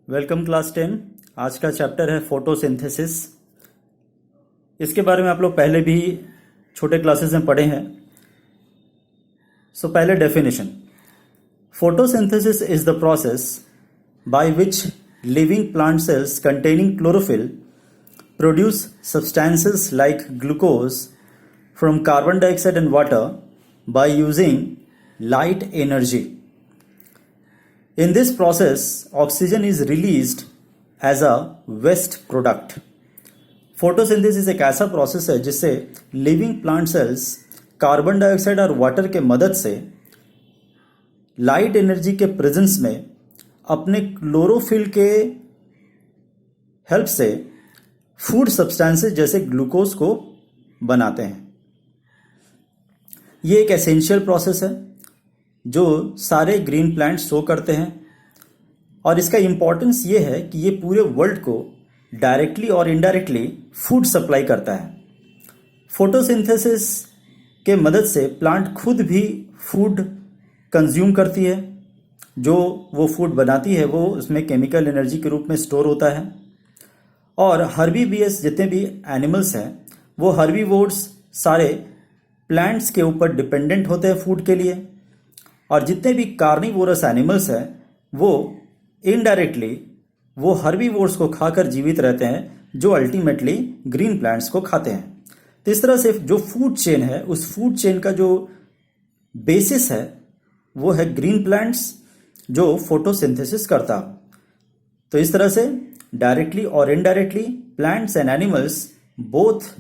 Welcome class 10। आज का chapter है फोटोसिंथेसिस। इसके बारे में आप लोग पहले भी छोटे क्लासेस में पढ़े हैं। पहले definition. Photosynthesis is the process by which living plant cells containing chlorophyll produce substances like glucose from carbon dioxide and water by using light energy. In this process, oxygen is released as a waste product. Photosynthesis एक ऐसा process है जिससे living plant cells carbon dioxide और water के मदद से light energy के presence में अपने क्लोरोफिल के हेल्प से फूड सब्सटेंसेस जैसे ग्लूकोज को बनाते हैं। ये एक एसेंशियल प्रोसेस है जो सारे ग्रीन प्लांट शो करते हैं और इसका इंपॉर्टेंस ये है कि ये पूरे वर्ल्ड को डायरेक्टली और इनडायरेक्टली फूड सप्लाई करता है। फोटोसिंथेसिस के मदद से प्लांट खुद भी फूड कंज्यूम करती है। जो वो फूड बनाती है वो उसमें केमिकल एनर्जी के रूप में स्टोर होता है। और हर्बीवियर्स जितने भी एनिमल्स हैं वो हर्बीवोर्स सारे प्लांट्स के ऊपर डिपेंडेंट होते हैं फूड के लिए, और जितने भी कार्निवोरस एनिमल्स हैं वो इनडायरेक्टली वो हर्बीवोर्स को खाकर जीवित रहते हैं जो अल्टीमेटली ग्रीन प्लांट्स को खाते हैं। तो इस तरह से जो फूड चेन है उस फूड चेन का जो बेसिस है वो है ग्रीन प्लांट्स जो फोटोसिंथेसिस करता। तो इस तरह से डायरेक्टली और indirectly plants and animals both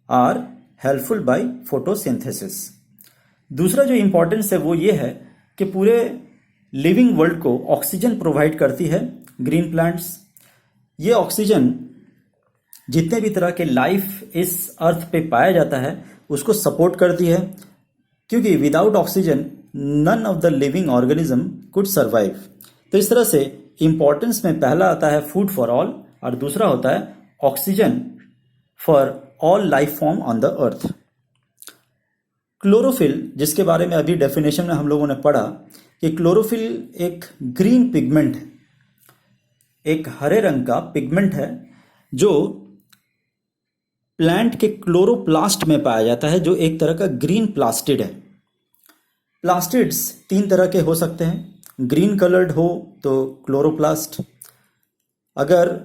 are helpful by photosynthesis. दूसरा जो इंपॉर्टेंस है वो ये है कि पूरे लिविंग वर्ल्ड को ऑक्सीजन प्रोवाइड करती है ग्रीन प्लांट्स। ये ऑक्सीजन जितने भी तरह के लाइफ इस अर्थ पे पाया जाता है उसको सपोर्ट करती है, क्योंकि without oxygen none of the living organism could survive. तो इस तरह से इंपॉर्टेंस में पहला आता है फूड फॉर ऑल और दूसरा होता है oxygen for all life form on the earth. Chlorophyll, जिसके बारे में अभी डेफिनेशन में हम लोगों ने पढ़ा कि क्लोरोफिल एक ग्रीन पिगमेंट है, एक हरे रंग का पिगमेंट है जो प्लांट के क्लोरोप्लास्ट में पाया जाता है, जो एक तरह का ग्रीन प्लास्टिड है। प्लास्टिड्स तीन तरह के हो सकते हैं। ग्रीन कलर्ड हो तो क्लोरोप्लास्ट, अगर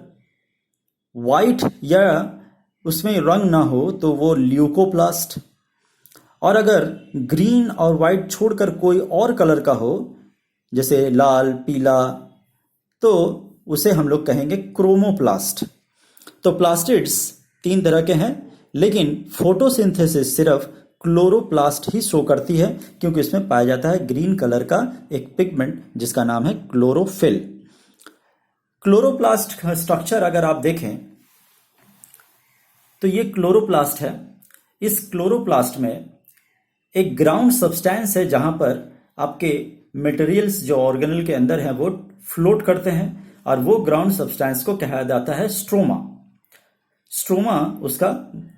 वाइट या उसमें रंग ना हो तो वो ल्यूकोप्लास्ट, और अगर ग्रीन और वाइट छोड़कर कोई और कलर का हो जैसे लाल पीला तो उसे हम लोग कहेंगे क्रोमोप्लास्ट। तो प्लास्टिड्स तीन तरह के हैं, लेकिन फोटोसिंथेसिस सिर्फ क्लोरोप्लास्ट ही शो करती है क्योंकि इसमें पाया जाता है ग्रीन कलर का एक पिगमेंट जिसका नाम है क्लोरोफिल। क्लोरोप्लास्ट का स्ट्रक्चर अगर आप देखें तो ये क्लोरोप्लास्ट है। इस क्लोरोप्लास्ट में एक ग्राउंड सब्सटेंस है जहां पर आपके मटेरियल्स जो ऑर्गेनल के अंदर हैं वो फ्लोट करते हैं, और वो ग्राउंड सब्सटेंस को कहा जाता है स्ट्रोमा। स्ट्रोमा उसका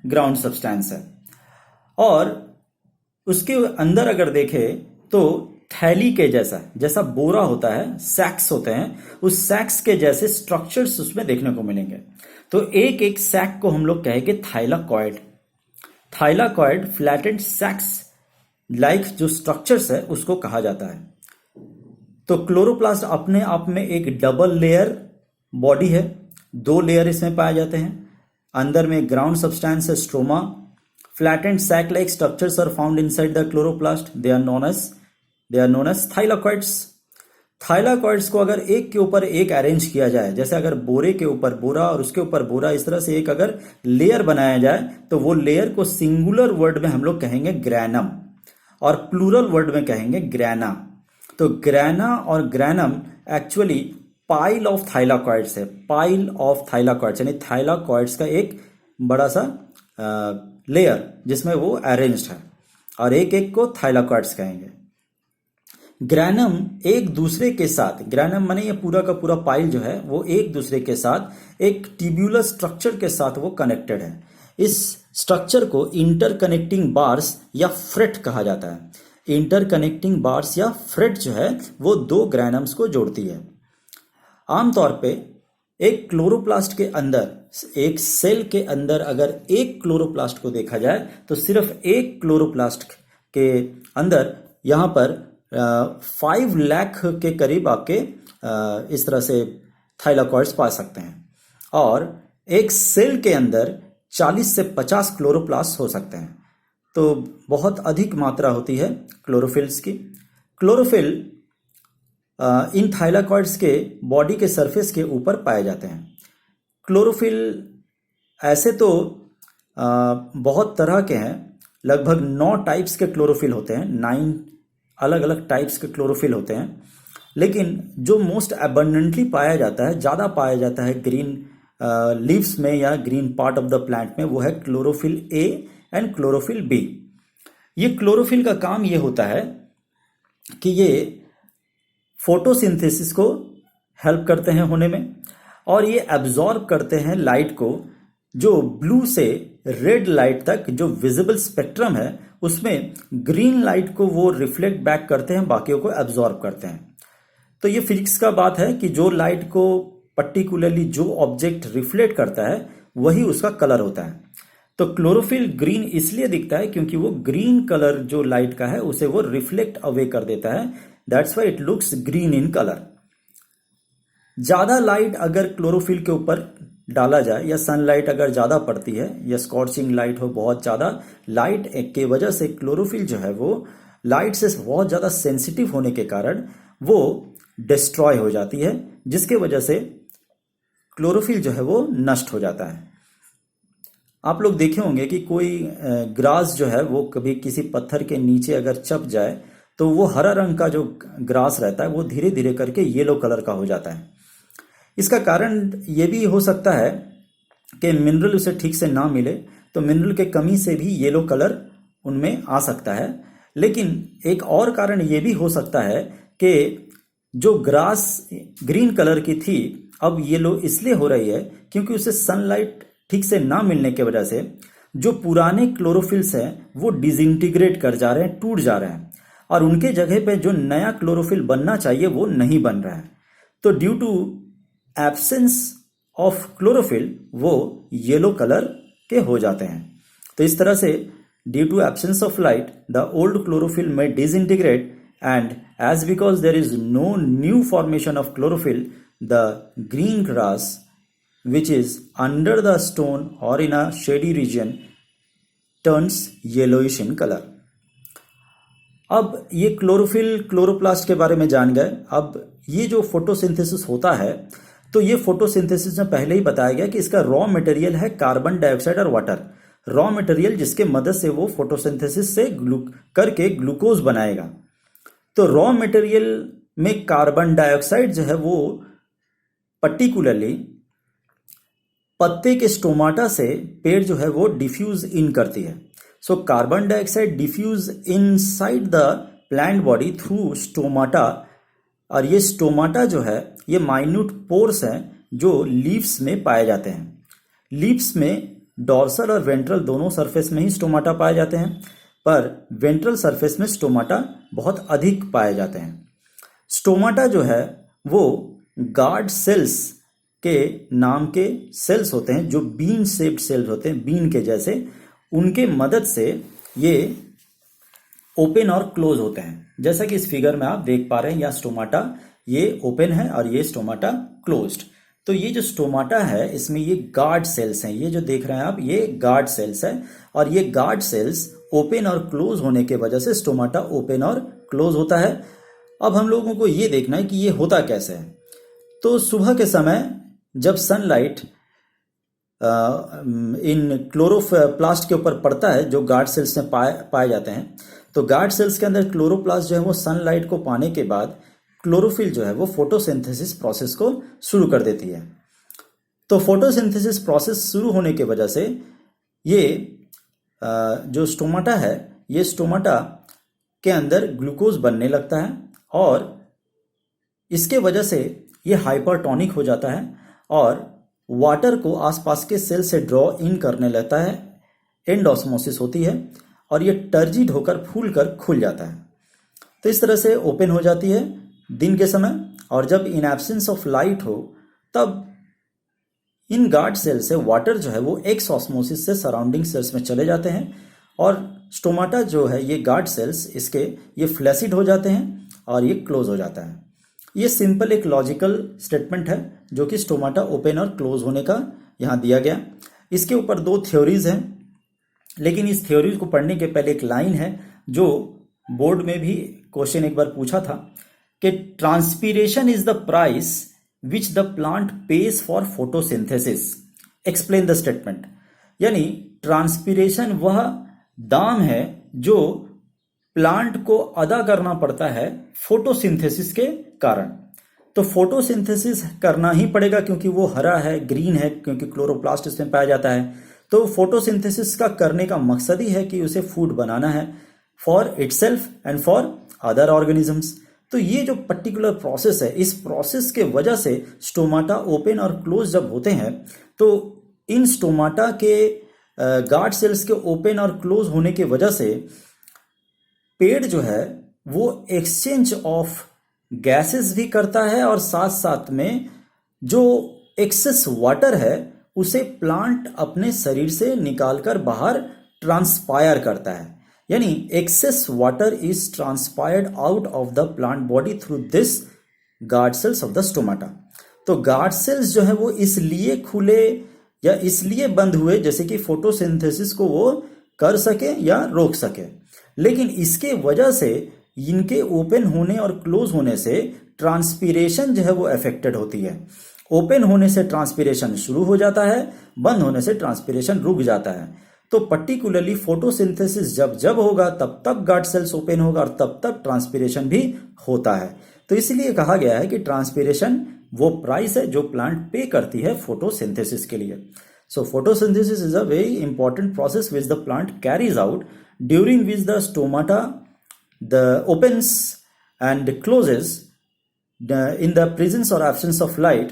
ग्राउंड सब्सटेंस है। और उसके अंदर अगर देखें तो थैली के जैसा बोरा होता है, सैक्स होते हैं, उस सैक्स के जैसे स्ट्रक्चर्स उसमें देखने को मिलेंगे। तो एक एक सैक को हम लोग कहेंगे थाइलाकॉइड। थाइलाकॉइड फ्लैटेंड सैक्स लाइक जो स्ट्रक्चर्स है उसको कहा जाता है। तो क्लोरोप्लास्ट अपने आप में एक डबल लेयर बॉडी है, दो लेयर इसमें पाए जाते हैं। अंदर में ग्राउंड सब्सटेंस है stroma. Flattened sac like structures are found inside the chloroplast, they are known as thylakoids. Thylakoids को अगर एक के ऊपर एक अरेंज किया जाए, जैसे अगर बोरे के ऊपर बोरा और उसके ऊपर बोरा, इस तरह से एक अगर लेयर बनाया जाए तो वो लेयर को सिंगुलर वर्ड में हम लोग कहेंगे ग्रैनम और प्लूरल वर्ड में कहेंगे ग्रैना। तो ग्रैना और granum actually pile of thylakoids है। पाइल ऑफ थाइलाकॉइड्स यानी थाइलाकॉइड्स का एक बड़ा सा लेयर जिसमें वो अरेंज्ड है, और एक एक को थाइलाकॉइड्स कहेंगे। ग्रैनम एक दूसरे के साथ, ग्रैनम माने ये पूरा का पूरा पाइल जो है वो एक दूसरे के साथ एक ट्यूब्यूलर स्ट्रक्चर के साथ वो कनेक्टेड है। इस स्ट्रक्चर को इंटरकनेक्टिंग बार्स या फ्रेट कहा जाता है। इंटरकनेक्टिंग बार्स या फ्रेट जो है वो दो ग्रैनम्स को जोड़ती है। आमतौर पे एक क्लोरोप्लास्ट के अंदर, एक सेल के अंदर अगर एक क्लोरोप्लास्ट को देखा जाए तो सिर्फ एक क्लोरोप्लास्ट के अंदर यहाँ पर 5 लाख के करीब आपके इस तरह से थाइलाकॉइड्स पा सकते हैं, और एक सेल के अंदर 40 से 50 क्लोरोप्लास्ट हो सकते हैं। तो बहुत अधिक मात्रा होती है क्लोरोफिल्स की। क्लोरोफिल इन थाइलाकॉइड्स के बॉडी के सरफेस के ऊपर पाए जाते हैं। क्लोरोफिल ऐसे तो बहुत तरह के हैं, लगभग 9 टाइप्स के क्लोरोफिल होते हैं, 9 अलग अलग टाइप्स के क्लोरोफिल होते हैं। लेकिन जो मोस्ट एबंडेंटली पाया जाता है, ज़्यादा पाया जाता है ग्रीन लीव्स में या green part of the plant में, वो है chlorophyll a and chlorophyll b. ये क्लोरोफिल का काम ये होता है कि ये फोटोसिंथेसिस को हेल्प करते हैं होने में, और ये एब्जॉर्ब करते हैं लाइट को, जो ब्लू से रेड लाइट तक जो विजिबल स्पेक्ट्रम है उसमें ग्रीन लाइट को वो रिफ्लेक्ट बैक करते हैं, बाकियों को एब्जॉर्ब करते हैं। तो ये फिजिक्स का बात है कि जो लाइट को पर्टिकुलरली जो ऑब्जेक्ट रिफ्लेक्ट करता है वही उसका कलर होता है। तो क्लोरोफिल ग्रीन इसलिए दिखता है क्योंकि वो ग्रीन कलर जो लाइट का है उसे वो रिफ्लेक्ट अवे कर देता है, that's why it looks green in colour. ज्यादा लाइट अगर क्लोरोफिल के ऊपर डाला जाए या सनलाइट अगर ज्यादा पड़ती है या स्कॉर्चिंग लाइट हो, बहुत ज्यादा लाइट के वजह से क्लोरोफिल जो है वो लाइट से बहुत ज्यादा सेंसिटिव होने के कारण वो डिस्ट्रॉय हो जाती है, जिसके वजह से क्लोरोफिल जो है वो नष्ट हो जाता है। आप लोग देखे होंगे कि कोई ग्रास जो है वो कभी किसी पत्थर के नीचे अगर चप जाए तो वो हरा रंग का जो ग्रास रहता है वो धीरे धीरे करके येलो कलर का हो जाता है। इसका कारण ये भी हो सकता है कि मिनरल उसे ठीक से ना मिले, तो मिनरल के कमी से भी येलो कलर उनमें आ सकता है। लेकिन एक और कारण ये भी हो सकता है कि जो ग्रास ग्रीन कलर की थी अब येलो इसलिए हो रही है क्योंकि उसे सनलाइट ठीक से ना मिलने की वजह से जो पुराने क्लोरोफिल्स हैं वो डिसइंटीग्रेट कर जा रहे हैं, टूट जा रहे हैं, और उनके जगह पे जो नया क्लोरोफिल बनना चाहिए वो नहीं बन रहा है। तो due to absence of chlorophyll वो येलो कलर के हो जाते हैं। तो इस तरह से due to absence of light the old chlorophyll में disintegrate, and as because there is no new formation of chlorophyll, the green grass which is under the stone or in a shady region turns yellowish in color. अब ये chlorophyll chloroplast के बारे में जान गए। अब ये जो फोटोसिंथेसिस होता है, तो ये फोटोसिंथेसिस में पहले ही बताया गया कि इसका रॉ मटेरियल है कार्बन डाइऑक्साइड और वाटर। रॉ मटेरियल जिसके मदद से वो फोटोसिंथेसिस से करके ग्लूकोज बनाएगा। तो रॉ मटेरियल में कार्बन डाइऑक्साइड जो है वो पर्टिकुलरली पत्ते के स्टोमाटा से पेड़ जो है वो डिफ्यूज इन करती है। So carbon dioxide diffuse inside the plant body through stomata, और ये स्टोमाटा जो है ये माइन्यूट पोर्स हैं जो लीव्स में पाए जाते हैं। लीव्स में डॉर्सल और वेंट्रल दोनों सरफेस में ही स्टोमाटा पाए जाते हैं, पर वेंट्रल सरफेस में स्टोमाटा बहुत अधिक पाए जाते हैं। स्टोमाटा जो है वो गार्ड सेल्स के नाम के सेल्स होते हैं, जो बीन शेप्ड सेल्स होते हैं, बीन के जैसे। उनके मदद से ये ओपन और क्लोज होते हैं, जैसा कि इस फिगर में आप देख पा रहे हैं। या स्टोमाटा ये ओपन है और ये स्टोमाटा क्लोज्ड। तो ये जो स्टोमाटा है इसमें ये गार्ड सेल्स हैं, ये जो देख रहे हैं आप ये गार्ड सेल्स है, और ये गार्ड सेल्स ओपन और क्लोज होने के वजह से स्टोमाटा ओपन और क्लोज होता है। अब हम लोगों को ये देखना है कि ये होता कैसे है। तो सुबह के समय जब सनलाइट इन क्लोरोप्लास्ट के ऊपर पड़ता है, जो गार्ड सेल्स में पाए जाते हैं, तो गार्ड सेल्स के अंदर क्लोरोप्लास्ट जो है वो सनलाइट को पाने के बाद क्लोरोफिल जो है वो फोटोसिंथेसिस प्रोसेस को शुरू कर देती है। तो फोटोसिंथेसिस प्रोसेस शुरू होने के वजह से ये जो स्टोमाटा है, ये स्टोमाटा के अंदर ग्लूकोज बनने लगता है, और इसके वजह से ये हाइपरटोनिक हो जाता है और वाटर को आसपास के सेल से ड्रॉ इन करने लगता है। एंडोस्मोसिस होती है और ये टर्जिड होकर फूल कर खुल जाता है। तो इस तरह से ओपन हो जाती है दिन के समय, और जब इन एब्सेंस ऑफ लाइट हो तब इन गार्ड सेल से वाटर जो है वो एक्स ऑस्मोसिस से सराउंडिंग सेल्स में चले जाते हैं और स्टोमाटा जो है ये गार्ड सेल्स इसके ये फ्लैसिड हो जाते हैं और ये क्लोज हो जाता है। ये सिंपल एक लॉजिकल स्टेटमेंट है जो कि स्टोमाटा ओपन और क्लोज होने का यहाँ दिया गया। इसके ऊपर दो थ्योरीज हैं, लेकिन इस थ्योरीज को पढ़ने के पहले एक लाइन है जो बोर्ड में भी क्वेश्चन एक बार पूछा था कि transpiration is the price which the plant page for photosynthesis, explain the statement. यानी ट्रांसपीरेशन वह दाम है जो प्लांट को अदा करना पड़ता है फोटोसिंथेसिस के कारण। तो फोटोसिंथेसिस करना ही पड़ेगा क्योंकि वो हरा है, ग्रीन है, क्योंकि क्लोरोप्लास्ट इसमें पाया जाता है। तो फोटोसिंथेसिस का करने का मकसद ही है कि उसे फूड बनाना है for itself and for other organisms. तो ये जो पर्टिकुलर प्रोसेस है, इस प्रोसेस के वजह से स्टोमाटा ओपन और क्लोज जब होते हैं तो इन स्टोमाटा के गार्ड सेल्स के ओपन और क्लोज होने के वजह से पेड़ जो है वो एक्सचेंज ऑफ गैसेस भी करता है और साथ साथ में जो एक्सेस वाटर है उसे प्लांट अपने शरीर से निकालकर बाहर ट्रांसपायर करता है। यानी excess water is transpired out of the plant body through this guard cells of the stomata. तो गार्ड सेल्स जो है वो इसलिए खुले या इसलिए बंद हुए जैसे कि फोटोसिंथेसिस को वो कर सके या रोक सके, लेकिन इसके वजह से इनके ओपन होने और क्लोज होने से ट्रांसपीरेशन जो है वो अफेक्टेड होती है। ओपन होने से ट्रांसपीरेशन शुरू हो जाता है, बंद होने से ट्रांसपीरेशन रुक जाता है। तो पर्टिकुलरली फोटोसिंथेसिस जब जब होगा तब तब गार्ड सेल्स ओपन होगा और तब तब ट्रांसपीरेशन भी होता है। तो इसलिए कहा गया है कि ट्रांसपीरेशन वो प्राइस है जो प्लांट पे करती है फोटोसिंथेसिस के लिए। सो photosynthesis is a very important process which the plant carries out during which the stomata the opens and closes in the presence or absence of light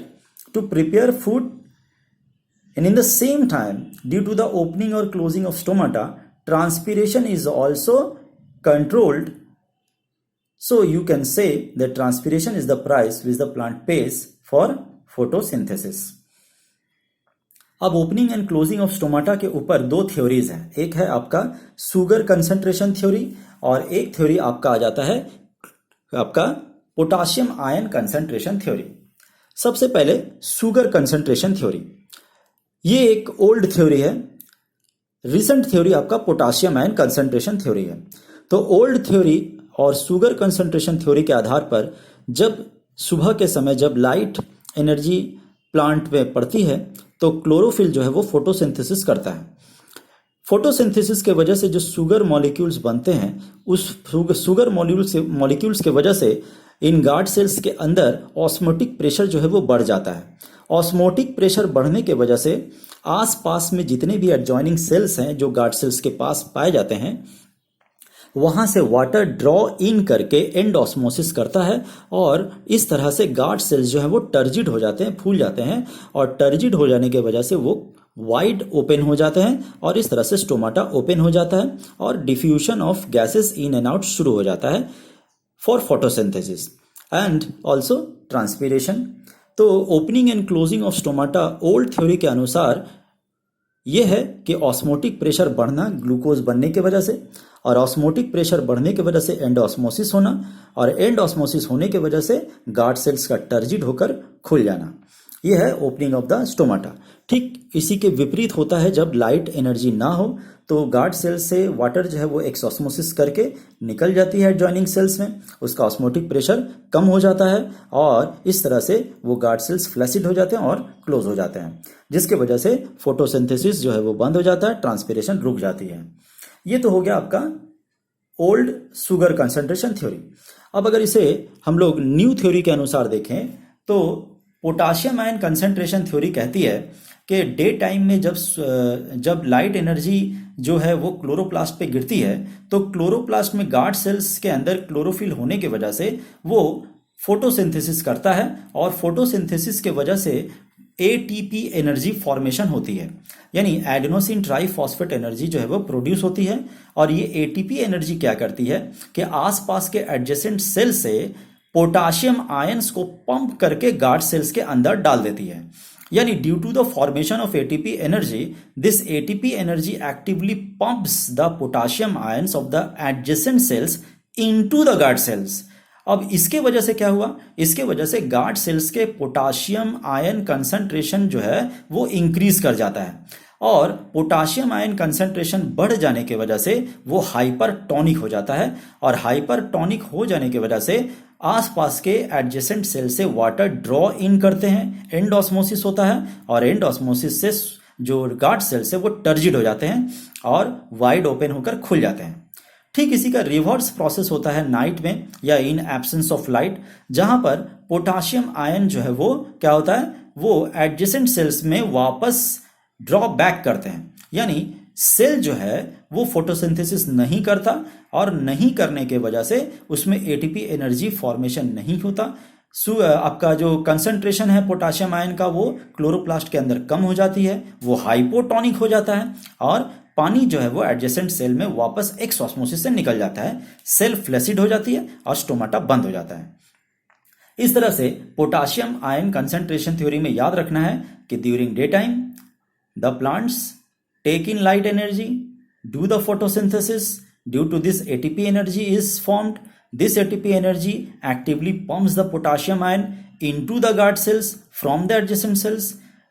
to prepare food, and in the same time due to the opening or closing of stomata transpiration is also controlled. So you can say that transpiration is the price which the plant pays for photosynthesis. अब opening and closing of stomata के ऊपर दो theories हैं। एक है आपका sugar concentration theory और एक थ्योरी आपका आ जाता है आपका पोटाशियम आयन कंसंट्रेशन थ्योरी। सबसे पहले शुगर कंसंट्रेशन थ्योरी, ये एक ओल्ड थ्योरी है। रिसेंट थ्योरी आपका पोटाशियम आयन कंसंट्रेशन थ्योरी है। तो ओल्ड थ्योरी और शुगर कंसंट्रेशन थ्योरी के आधार पर जब सुबह के समय जब लाइट एनर्जी प्लांट में पड़ती है तो क्लोरोफिल जो है वो फोटोसिंथेसिस करता है। फोटोसिंथेसिस के वजह से जो शुगर मॉलिक्यूल्स बनते हैं उस शुगर मॉलिक्यूल्स के वजह से इन गार्ड सेल्स के अंदर ऑस्मोटिक प्रेशर जो है वो बढ़ जाता है। ऑस्मोटिक प्रेशर बढ़ने के वजह से आसपास में जितने भी एडजॉइनिंग सेल्स हैं जो गार्ड सेल्स के पास पाए जाते हैं वहां से वाटर ड्रॉ इन करके एंड ऑस्मोसिस करता है और इस तरह से गार्ड सेल्स जो है वो टर्जिड हो जाते हैं, फूल जाते हैं और टर्जिड हो जाने के वजह से वो वाइड ओपन हो जाते हैं और इस तरह से स्टोमाटा ओपन हो जाता है और diffusion of gases in and out शुरू हो जाता है for photosynthesis and also transpiration. तो opening and closing of stomata old theory के अनुसार यह है कि ऑस्मोटिक प्रेशर बढ़ना ग्लूकोज बनने की वजह से और ऑस्मोटिक प्रेशर बढ़ने की वजह से एंड ऑस्मोसिस होना और एंड ऑस्मोसिस होने की वजह से गार्ड सेल्स का टर्जिड होकर खुल जाना। यह है ओपनिंग ऑफ द स्टोमाटा। ठीक इसी के विपरीत होता है जब लाइट एनर्जी ना हो तो गार्ड सेल्स से वाटर जो है वो एक्सऑस्मोसिस करके निकल जाती है एडजॉइनिंग सेल्स में, उसका ऑस्मोटिक प्रेशर कम हो जाता है और इस तरह से वो गार्ड सेल्स फ्लैसिड हो जाते हैं और क्लोज हो जाते हैं, जिसके वजह से फोटोसिंथेसिस जो है वो बंद हो जाता है, ट्रांसपीरेशन रुक जाती है। ये तो हो गया आपका ओल्ड शुगर कंसंट्रेशन थ्योरी। अब अगर इसे हम लोग न्यू थ्योरी के अनुसार देखें तो पोटाशियम आयन कंसंट्रेशन थ्योरी कहती है कि डे टाइम में जब लाइट एनर्जी जो है वो क्लोरोप्लास्ट पे गिरती है तो क्लोरोप्लास्ट में गार्ड सेल्स के अंदर क्लोरोफिल होने की वजह से वो फोटोसिंथेसिस करता है और फोटोसिंथेसिस के वजह से एटीपी एनर्जी फॉर्मेशन होती है, यानी एडेनोसिन ट्राइफॉस्फेट एनर्जी जो है वो प्रोड्यूस होती है। और ये एटीपी एनर्जी क्या करती है कि आसपास के एडजेसेंट सेल से पोटाशियम आयंस को पंप करके गार्ड सेल्स के अंदर डाल देती है। यानी due to the formation of ATP energy, this ATP energy actively pumps the potassium ions of the adjacent cells into the guard cells. अब इसके वजह से क्या हुआ, इसके वजह से गार्ड सेल्स के पोटाशियम आयन कंसंट्रेशन जो है वो इंक्रीज कर जाता है, और पोटाशियम आयन कंसंट्रेशन बढ़ जाने की वजह से वो हाइपरटोनिक हो जाता है, और हाइपरटोनिक हो जाने की वजह से आसपास के एडजेसेंट सेल से वाटर ड्रॉ इन करते हैं, एंड ऑस्मोसिस होता है, और एंड ऑस्मोसिस से जो गार्ड सेल्स है वो टर्जिड हो जाते हैं और वाइड ओपन होकर खुल जाते हैं। ठीक इसी का रिवर्स प्रोसेस होता है नाइट में या इन एब्सेंस ऑफ लाइट, जहां पर पोटाशियम आयन जो है वो क्या होता है, वो एडजेसेंट सेल्स में वापस ड्रॉ बैक करते हैं। यानी सेल जो है वो फोटोसिंथेसिस नहीं करता, और नहीं करने के वजह से उसमें एटीपी एनर्जी फॉर्मेशन नहीं होता। आपका जो कंसंट्रेशन है पोटाशियम आयन का वो क्लोरोप्लास्ट के अंदर कम हो जाती है, वो हाइपोटोनिक हो जाता है, और पानी जो है वो एडजेसेंट सेल में वापस एक्सऑस्मोसिस से निकल जाता है, सेल फ्लैसिड हो जाती है और स्टोमाटा बंद हो जाता है। इस तरह से पोटाशियम आयन कंसंट्रेशन थ्योरी में याद रखना है कि during day time the plants take in light energy, do the photosynthesis. Due to this ATP energy is formed. This ATP energy actively pumps the potassium ion into the guard cells from the adjacent cells.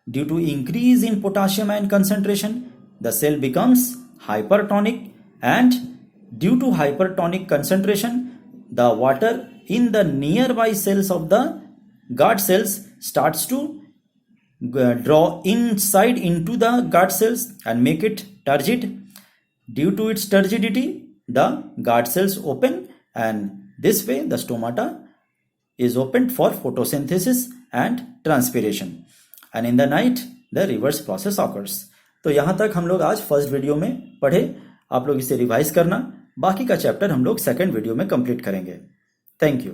Due to increase in potassium ion concentration, the cell becomes hypertonic, and due to hypertonic concentration, the water in the nearby cells of the guard cells starts to draw inside into the guard cells and make it turgid. Due to its turgidity, the guard cells open, and this way the stomata is opened for photosynthesis and transpiration, and in the night the reverse process occurs. तो यहां तक हम लोग आज first video में पढ़े, आप लोग इसे रिवाइज करना, बाकी का चैप्टर हम लोग सेकंड वीडियो में कंप्लीट करेंगे। Thank you.